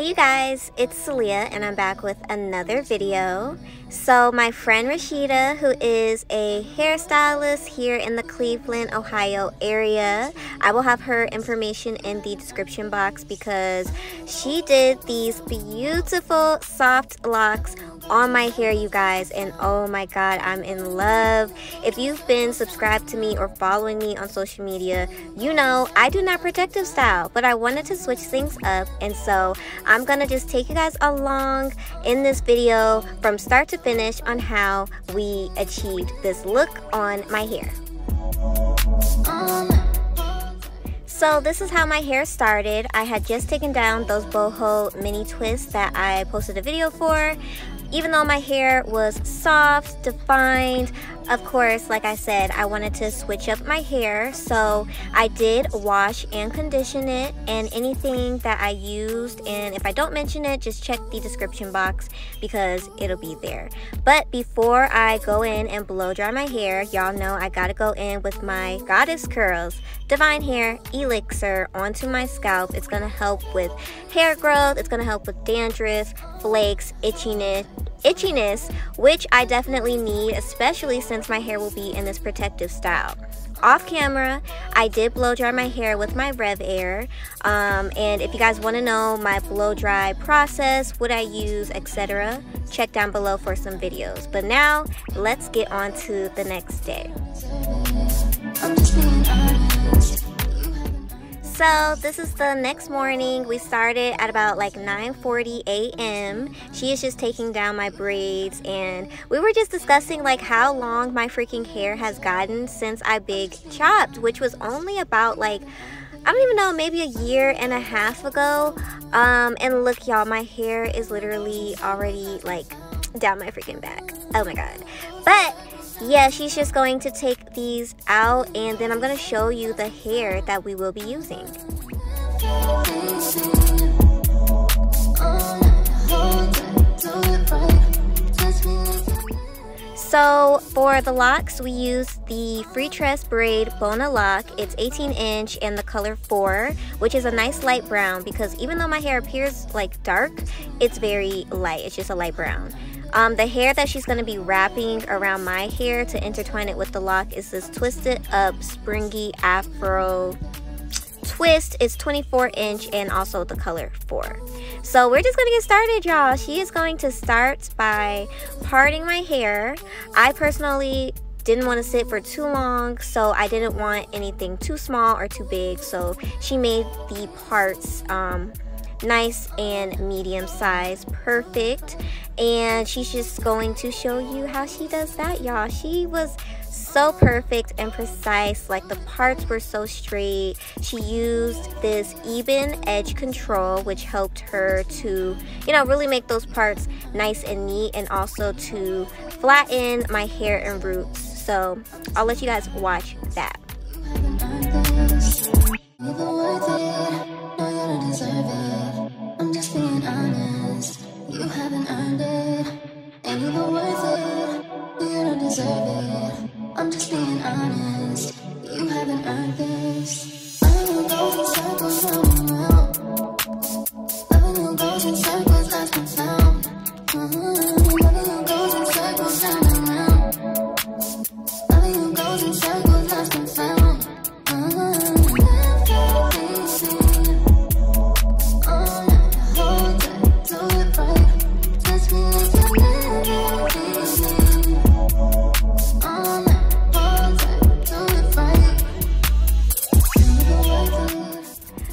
Hey you guys, it's Celia and I'm back with another video. So my friend Rashida, who is a hairstylist here in the Cleveland, Ohio area, I will have her information in the description box because she did these beautiful soft locks on my hair, you guys, and oh my god, I'm in love. If you've been subscribed to me or following me on social media, you know I do not protective style, but I wanted to switch things up, and so I'm gonna just take you guys along in this video from start to finish on how we achieved this look on my hair. So this is how my hair started. I had just taken down those boho mini twists that I posted a video for. Even though my hair was soft, defined, of course, like I said, I wanted to switch up my hair, so I did wash and condition it, and anything that I used, and if I don't mention it, just check the description box because it'll be there. But before I go in and blow dry my hair, y'all know I gotta go in with my Goddess Curls Divine Hair Elixir onto my scalp. It's gonna help with hair growth, it's gonna help with dandruff, flakes, itchiness, which I definitely need, especially since my hair will be in this protective style. Off camera, I did blow dry my hair with my Revair, and if you guys want to know my blow dry process, what I use, etc., check down below for some videos. But now let's get on to the next day. So this is the next morning. We started at about like 9:40 a.m. She is just taking down my braids, and we were just discussing like how long my freaking hair has gotten since I big chopped, which was only about like, I don't even know, maybe a year and a half ago. And look y'all, my hair is literally already like down my freaking back. Oh my god. But yeah, she's just going to take these out, and then I'm going to show you the hair that we will be using. So for the locks, we use the free tress braid bona lock. It's 18-inch and the color 4, which is a nice light brown, because even though my hair appears like dark, it's very light. It's just a light brown. The hair that she's going to be wrapping around my hair to intertwine it with the lock is this twisted up springy Afro twist. It's 24-inch and also the color 4. So we're just going to get started, y'all. She is going to start by parting my hair. I personally didn't want to sit for too long, so I didn't want anything too small or too big, so she made the parts nice and medium size, perfect. And she's just going to show you how she does that, y'all. She was so perfect and precise. Like, the parts were so straight. She used this Ebin edge control, which helped her to, you know, really make those parts nice and neat, and also to flatten my hair and roots. So I'll let you guys watch that. I'm just being honest. You haven't earned it, and you were worth it. You don't deserve it. I'm just being honest. You haven't earned this. Loving goes in circles round and round. Loving goes in circles, lost and found. Loving goes in circles round and round. Loving goes in circles, lost and found.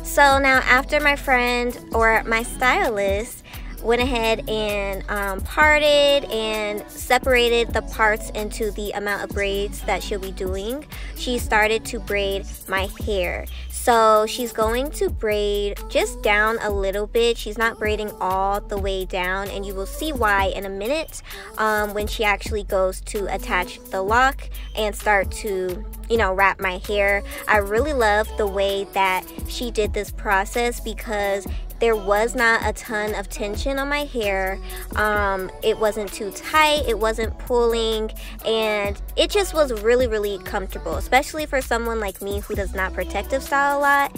So now, after my friend or my stylist went ahead and parted and separated the parts into the amount of braids that she'll be doing, she started to braid my hair. So she's going to braid just down a little bit. She's not braiding all the way down, and you will see why in a minute when she actually goes to attach the lock and start to, you know, wrap my hair. I really love the way that she did this process because there was not a ton of tension on my hair. It wasn't too tight, it wasn't pulling, and it just was really, really comfortable, especially for someone like me who does not protective style a lot.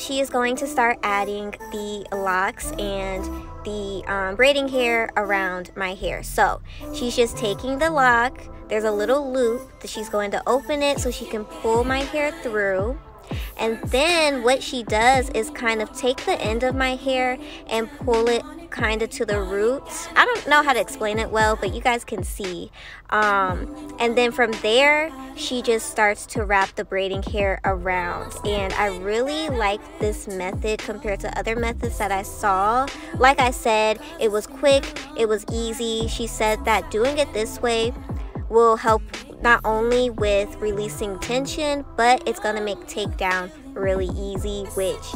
she is going to start adding the locks and the braiding hair around my hair. So she's just taking the lock. There's a little loop that she's going to open it so she can pull my hair through. And then what she does is kind of take the end of my hair and pull it kind of to the roots. I don't know how to explain it well, but you guys can see. And then from there, she just starts to wrap the braiding hair around. And I really like this method compared to other methods that I saw. Like I said, it was quick, it was easy. She said that doing it this way will help not only with releasing tension, but it's gonna make takedown really easy, which,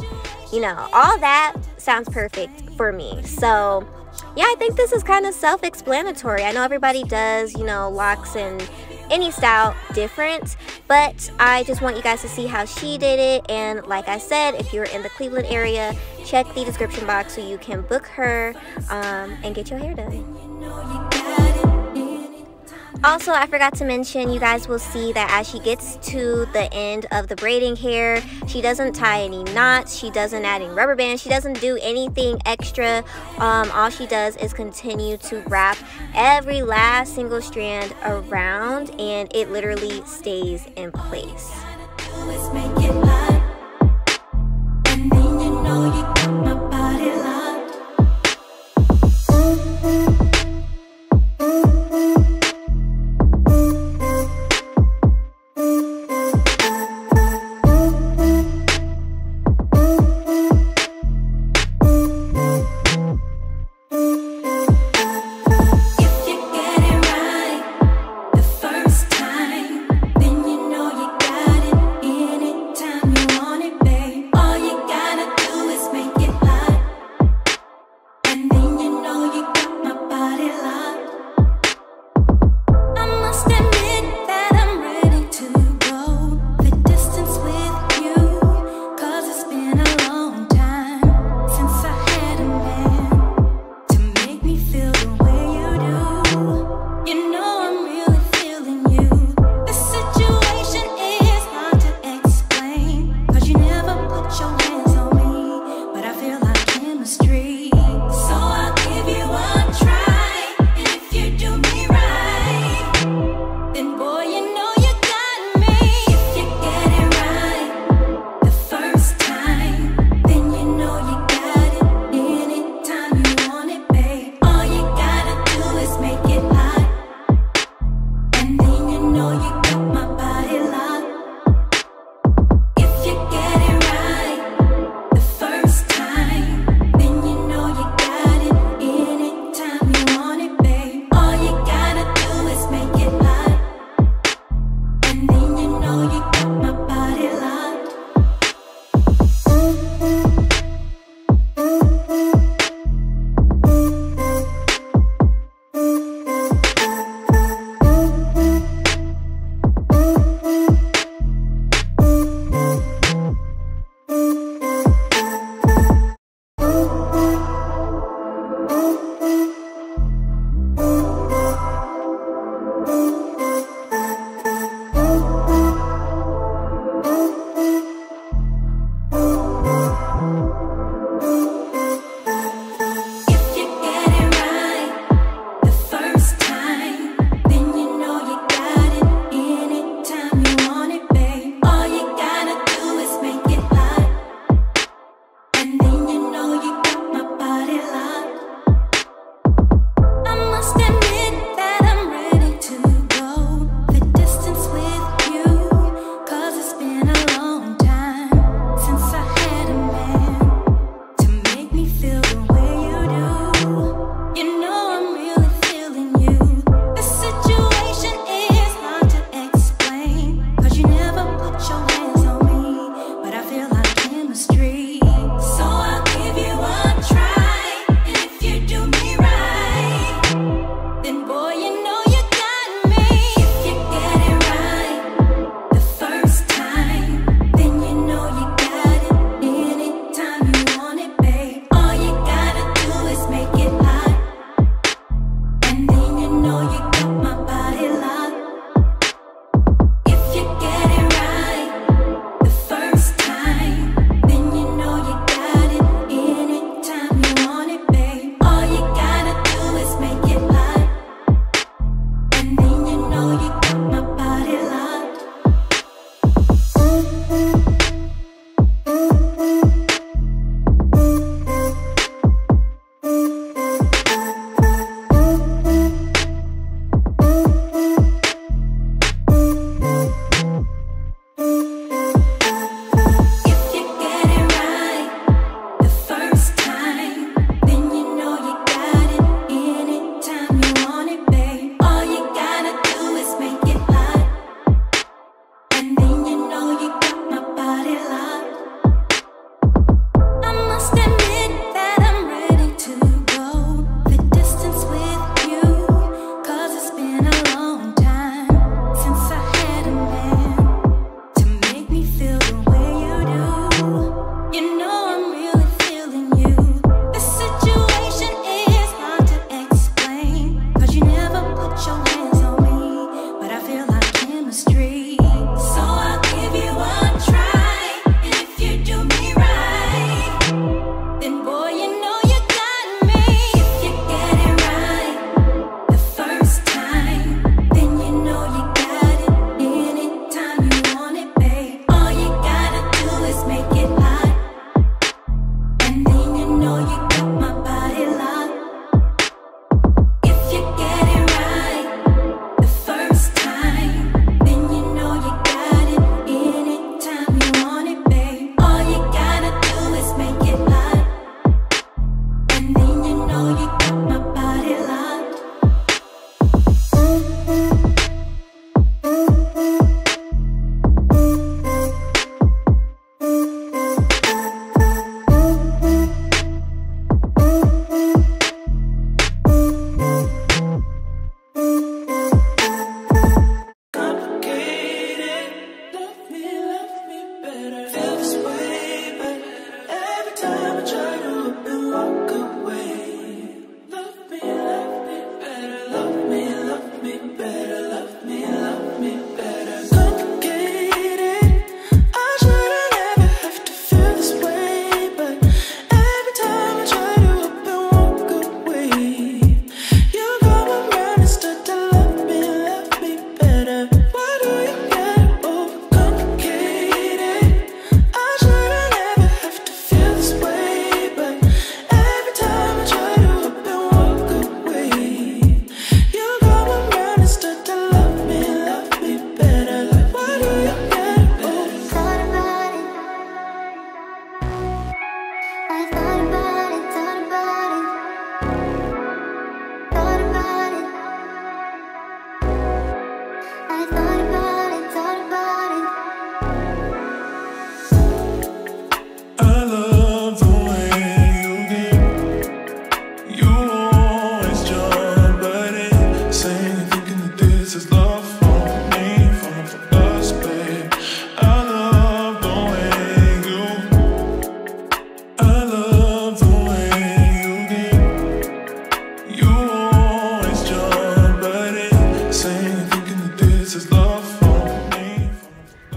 you know, all that sounds perfect for me. So yeah, I think this is kind of self-explanatory. I know everybody does, you know, locks and any style different, but I just want you guys to see how she did it. And like I said, if you're in the Cleveland area, check the description box so you can book her and get your hair done. Also, I forgot to mention, you guys will see that as she gets to the end of the braiding hair, she doesn't tie any knots, she doesn't add any rubber bands, she doesn't do anything extra. All she does is continue to wrap every last single strand around, and it literally stays in place. All you gotta do is make it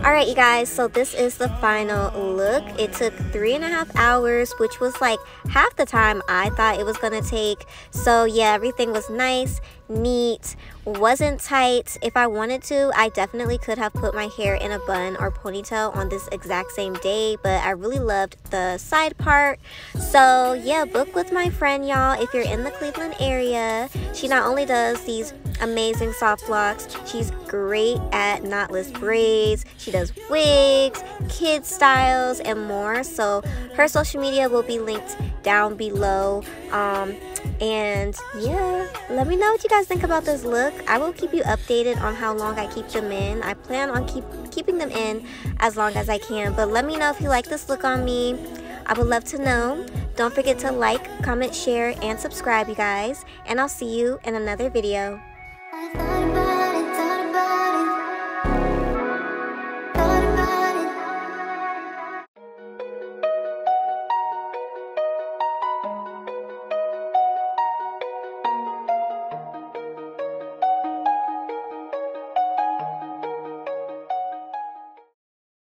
Alright you guys, so this is the final look. It took 3.5 hours, which was like half the time I thought it was gonna take. So yeah, everything was nice, neat, wasn't tight. If I wanted to, I definitely could have put my hair in a bun or ponytail on this exact same day, but I really loved the side part. So yeah, book with my friend, y'all, if you're in the Cleveland area. She not only does these amazing soft locks, she's great at knotless braids, she does wigs, kid styles, and more. So her social media will be linked down below. And yeah, let me know what you guys think about this look. I will keep you updated on how long I keep them in. I plan on keeping them in as long as I can, but let me know if you like this look on me. I would love to know. Don't forget to like, comment, share, and subscribe, you guys, and I'll see you in another video. I thought about